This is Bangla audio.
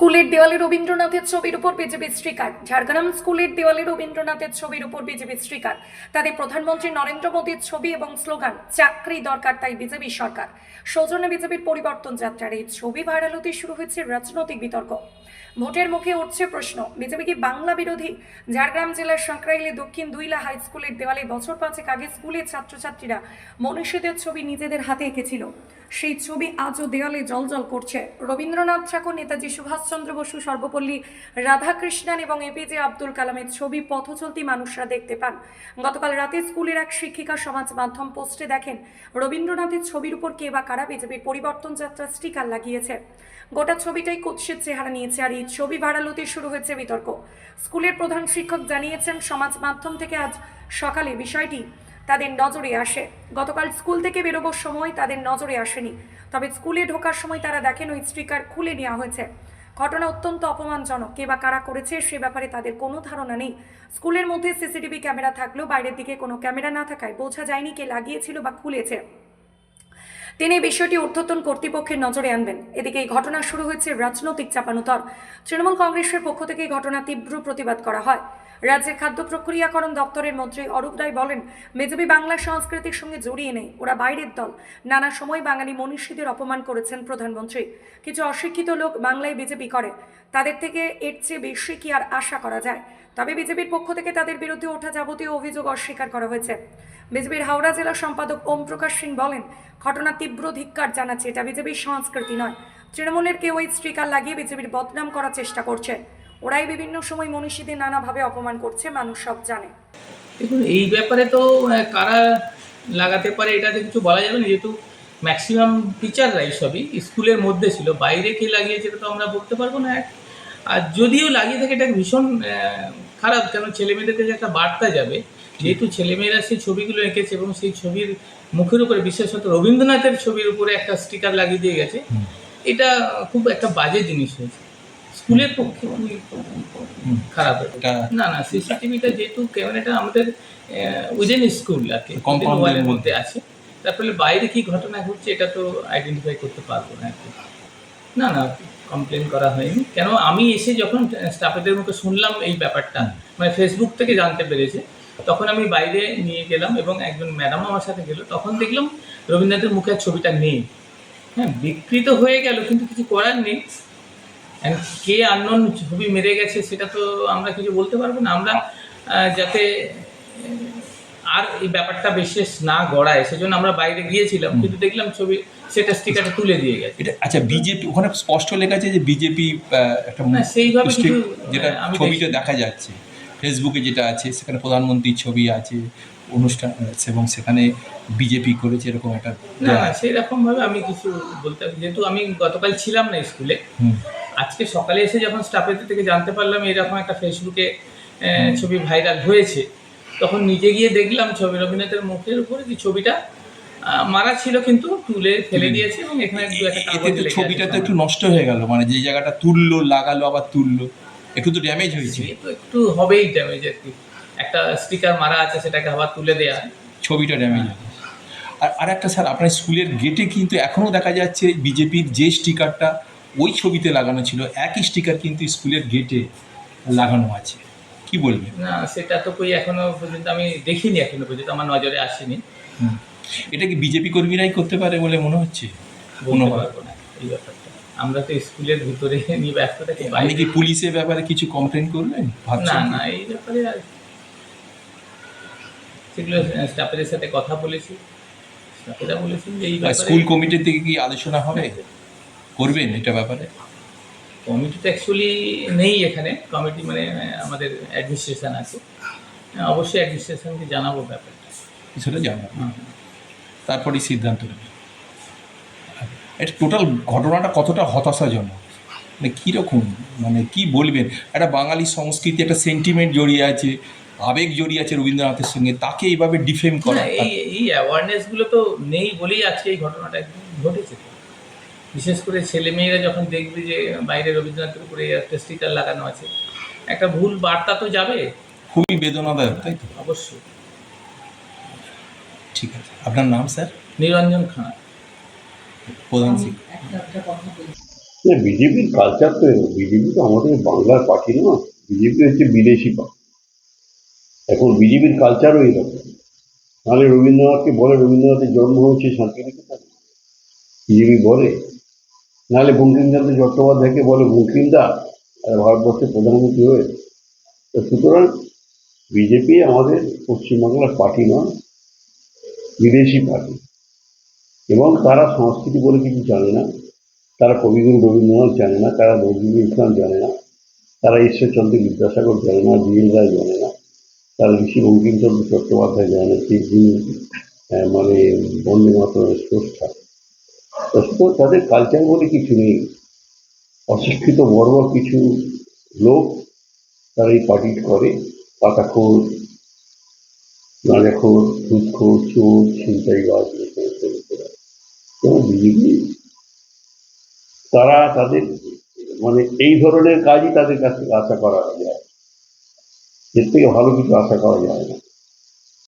স্কুলের দেওয়ালে রবীন্দ্রনাথের ছবির উপর বিজেপি স্টিকার। ঝাড়গ্রাম স্কুলের দেওয়ালে রবীন্দ্রনাথের ছবির উপর বিজেপি স্টিকার। তাদের প্রধানমন্ত্রী নরেন্দ্র মোদীর ছবি এবং স্লোগান চাকরি দরকার তাই বিজেপি সরকার। সৌজন্যে বিজেপির পরিবর্তন যাত্রার এই ছবি ভাইরাল হতে শুরু হয়েছে রাজনৈতিক বিতর্ক। ভোটের মুখে উঠছে প্রশ্ন, বিজেপি কি বাংলা বিরোধী? ঝাড়গ্রাম জেলার সাঁকরাইলে দক্ষিণ দুইলা হাই স্কুলের দেওয়ালে বছর পাঁচেক আগে স্কুলের ছাত্রছাত্রীরা মনীষীদের ছবি নিজেদের হাতে এঁকেছিল। সেই ছবি আজও দেওয়ালে জ্বলজ্বল করছে। রবীন্দ্রনাথ ঠাকুর, নেতাজি সুভাষচন্দ্র বসু, সর্বপল্লী রাধাকৃষ্ণন এবং এপিজে আব্দুল কালামের ছবি পথচলতি মানুষরা দেখতে পান। গতকাল রাতে স্কুলের এক শিক্ষিকা সমাজ মাধ্যম পোস্টে দেখেন রবীন্দ্রনাথের ছবির উপর কে বা কারা বিজেপির পরিবর্তন যাত্রা স্টিকার লাগিয়েছে। গোটা ছবিটাই কুৎসিত চেহারা নিয়েছে, আর এই ছবি ভাইরাল হতে শুরু হয়েছে বিতর্ক। স্কুলের প্রধান শিক্ষক জানিয়েছেন, সমাজ মাধ্যম থেকে আজ সকালে বিষয়টি তাদের নজরে আসে। গতকাল স্কুল থেকে বেরোবার সময় তাদের নজরে আসেনি, তবে স্কুলে ঢোকার সময় তারা দেখেন ওই স্টিকার খুলে নেওয়া হয়েছে। ঘটনা অত্যন্ত অপমানজনক। কে বা কারা করেছে সে ব্যাপারে তাদের কোনো ধারণা নেই। স্কুলের মধ্যে সিসিটিভি ক্যামেরা থাকলেও বাইরের দিকে কোনো ক্যামেরা না থাকায় বোঝা যায়নি কে লাগিয়েছিল বা খুলেছে। তিনি বিষয়টি ঊর্ধ্বতন কর্তৃপক্ষের নজরে আনবেন। এদিকে এই ঘটনা শুরু হয়েছে রাজনৈতিক চাপানুতর। তৃণমূল কংগ্রেসের পক্ষ থেকে এই ঘটনা তীব্র প্রতিবাদ করা হয়। রাজ্যের খাদ্য প্রক্রিয়াকরণ দপ্তরের মন্ত্রী অরূপ রায় বলেন, বিজেপি বাংলা সংস্কৃতির সঙ্গে জড়িয়ে নেই, ওরা বাইরের দল। নানা সময় বাঙালি মনীষীদের অপমান করেছেন প্রধানমন্ত্রী। কিছু অশিক্ষিত লোক বাংলায় বিজেপি করে, তাদের থেকে এর চেয়ে বেশি কি আর আশা করা যায়? তবে বিজেপির পক্ষ থেকে তাদের বিরুদ্ধে ওঠা যাবতীয় অভিযোগ অস্বীকার করা হয়েছে। বিজেপির হাওড়া জেলা সম্পাদক ওম প্রকাশ সিং বলেন, ঘটনা তীব্র ধিক্কার জানাচ্ছে, এটা বিজেপির সংস্কৃতি নয়। তৃণমূলের কেউ ওই স্টিকার লাগিয়ে বিজেপির বদনাম করার চেষ্টা করছে। ওরাই বিভিন্ন সময় মনীষীদের নানাভাবে অপমান করছে, মানুষ সব জানে। দেখুন, এই ব্যাপারে তো কারা লাগাতে পারে এটাতে কিছু বলা যাবে না, যেহেতু ম্যাক্সিমাম টিচাররা সবই স্কুলের মধ্যে ছিল। বাইরে কে লাগিয়েছে এটা তো আমরা বলতে পারবো না। আর যদিও লাগিয়ে থাকে এটা ভীষণ খারাপ, কেন ছেলেমেয়েদের কাছে একটা বার্তা যাবে, যেহেতু ছেলেমেয়েরা সেই ছবিগুলো এঁকেছে এবং সেই ছবির মুখের উপরে বিশেষত রবীন্দ্রনাথের ছবির উপরে একটা স্টিকার লাগিয়ে দিয়ে গেছে। এটা খুব একটা বাজে জিনিস হয়েছে, স্কুলের পক্ষে খুবই খারাপ। না না, সিসিটিভিটা যেহেতু ক্যামেরাটা আমাদের উইদিন স্কুল আর কি কম্পাউন্ডের মধ্যে আছে, তার ফলে বাইরে কি ঘটনা ঘটছে এটা তো আইডেন্টিফাই করতে পারবো না। না না, কমপ্লেন করা হয়নি। কেন, আমি এসে যখন স্টাফেদের মুখে শুনলাম এই ব্যাপারটা, মানে ফেসবুক থেকে জানতে পেরেছে, তখন আমি বাইরে নিয়ে গেলাম এবং একজন ম্যাডাম আমার সাথে গেল। তখন দেখলাম রবীন্দ্রনাথের মুখের ছবিটা নেই। হ্যাঁ, বিকৃত হয়ে গেল, কিন্তু কিছু করার নেই। কে আননোন ছবি মেরে গেছে সেটা তো আমরা কিছু বলতে পারবো না। আমরা যাতে আর এই ব্যাপারটা বিশেষ না গড়ায় সেজন্য আমরা বাইরে গিয়েছিলাম, কিন্তু দেখলাম ছবি সেটা স্টিকারটা তুলে দিয়ে গেছে। এটা আচ্ছা, বিজেপি ওখানে স্পষ্ট লেখা আছে যে বিজেপি একটা সেইভাবে কিছু যেটা ছবিটা দেখা যাচ্ছে ফেসবুকে যেটা আছে, সেখানে প্রধানমন্ত্রীর ছবি আছে, অনুষ্ঠান আছে এবং সেখানে বিজেপি করেছে এরকম একটা। না, সেরকম ভাবে আমি কিছু বলতে, যেহেতু আমি গতকাল ছিলাম না স্কুলে, আজকে সকালে এসে যখন স্টাফের থেকে জানতে পারলাম এরকম একটা ফেসবুকে ছবি ভাইরাল হয়েছে, তখন নিজে গিয়ে দেখলাম ছবি রবীন্দ্রনাথের মুখের উপরে যে ছবিটা মারা ছিল কিন্তু তুলে ফেলে দিয়েছে এবং এখানে ছবিটা তো একটু নষ্ট হয়ে গেল, মানে যে জায়গাটা তুললো লাগালো আবার তুললো, একটু তো ড্যামেজ হয়েছে। তো একটু হবেই ড্যামেজ আর কি, একটা স্টিকার মারা আছে সেটাকে আবার তুলে দেওয়া, ছবিটা ড্যামেজ হবে। আর একটা স্যার, আপনার স্কুলের গেটে কিন্তু এখনও দেখা যাচ্ছে বিজেপির যে স্টিকারটা ওই ছবিতে লাগানো ছিল, একই স্টিকার কিন্তু স্কুলের গেটে লাগানো আছে, কি বলবেন? না, সেটা তো কই এখনো পর্যন্ত আমি দেখিনি, এখনো পর্যন্ত আমার নজরে আসেনি। এটা কি বিজেপি কর্মীরাই করতে পারে বলে মনে হচ্ছে? বলতে পারবো না এই ব্যাপারটা, আমরা তো স্কুলের ভিতরে নিয়ে ব্যস্ত থাকি। আপনি কি পুলিশের ব্যাপারে কিছু কমপ্লেন করবেন? না না, এই ব্যাপারে আর সেগুলো স্টাফের সাথে কথা বলেছি, স্টাফেরা বলেছেন যে এই ব্যাপারে স্কুল কমিটির থেকে কি আলোচনা হবে, করবেন এটা ব্যাপারে? কমিটি তো অ্যাকচুয়ালি নেই এখানে, কমিটি মানে আমাদের অ্যাডমিনিস্ট্রেশন আছে, অবশ্যই অ্যাডমিনিস্ট্রেশনকে জানাবো ব্যাপারটা, সেটা জানাবো, তারপরেই সিদ্ধান্ত নেবে। এটা টোটাল ঘটনাটা কতটা হতাশাজনক, মানে কীরকম, মানে কি বলবেন? একটা বাঙালি সংস্কৃতি, একটা সেন্টিমেন্ট জড়িয়ে আছে, আবেগ জড়িয়ে আছে রবীন্দ্রনাথের সঙ্গে, তাকে এইভাবে ডিফেম করা। এই অ্যাওয়ারনেসগুলো তো নেই বলেই আজকে এই ঘটনাটা ঘটেছে। বিশেষ করে ছেলেমেয়েরা যখন দেখবে যে বাইরে রবীন্দ্রনাথের উপরে একটা স্টিকার লাগানো আছে, একটা ভুল বার্তা তো যাবে। খুবই বেদনাদায়ক, তাই তো? অবশ্যই। ঠিক আছে, আপনার নাম স্যার? নিরঞ্জন খান, প্রধান শিক্ষক। না, বিজেপির কালচার তো এরকম। বিজেপি তো আমাদের বাংলার পার্টি না। বিজেপি হচ্ছে বিদেশি পার্টি। এখন বিজেপির কালচারও এরকম। নাহলে রবীন্দ্রনাথকে বলে রবীন্দ্রনাথের জন্ম হয়েছে শান্তিনিকেতনে, বিজেপি বলে। নাহলে বঙ্কিমচন্দ্র চট্টোপাধ্যায়কে বলে বঙ্কিমদা, আর ভারতবর্ষের প্রধানমন্ত্রী হয়ে। তো সুতরাং বিজেপি আমাদের পশ্চিমবাংলার পার্টি নয়, বিদেশি পার্টি। এবং তারা সংস্কৃতি বলে কিছু জানে না। তারা কবিগুরু রবীন্দ্রনাথ জানে না, তারা নজরুল ইসলাম জানে না, তারা ঈশ্বরচন্দ্র বিদ্যাসাগর জানে না, বি এল রায় জানে না, তারা ঋষি বঙ্কিমচন্দ্র চট্টোপাধ্যায় জানে না, যিনি মানে বন্দে মাতরমের স্রষ্টা। তো সুতরাং তাদের কালচার বলে কিছু নেই। অশিক্ষিত বর্বর কিছু লোক তারা এই পার্টি করে। পাতাখোর, গাঁজাখোর, সুদখোর, চোর, ছিনতাইবাজ, এই সমস্ত লোকেরা। এবং বিজেপি তারা তাদের মানে এই ধরনের কাজই তাদের কাছ থেকে আশা করা যায়। এর থেকে ভালো কিছু আশা করা যায় না।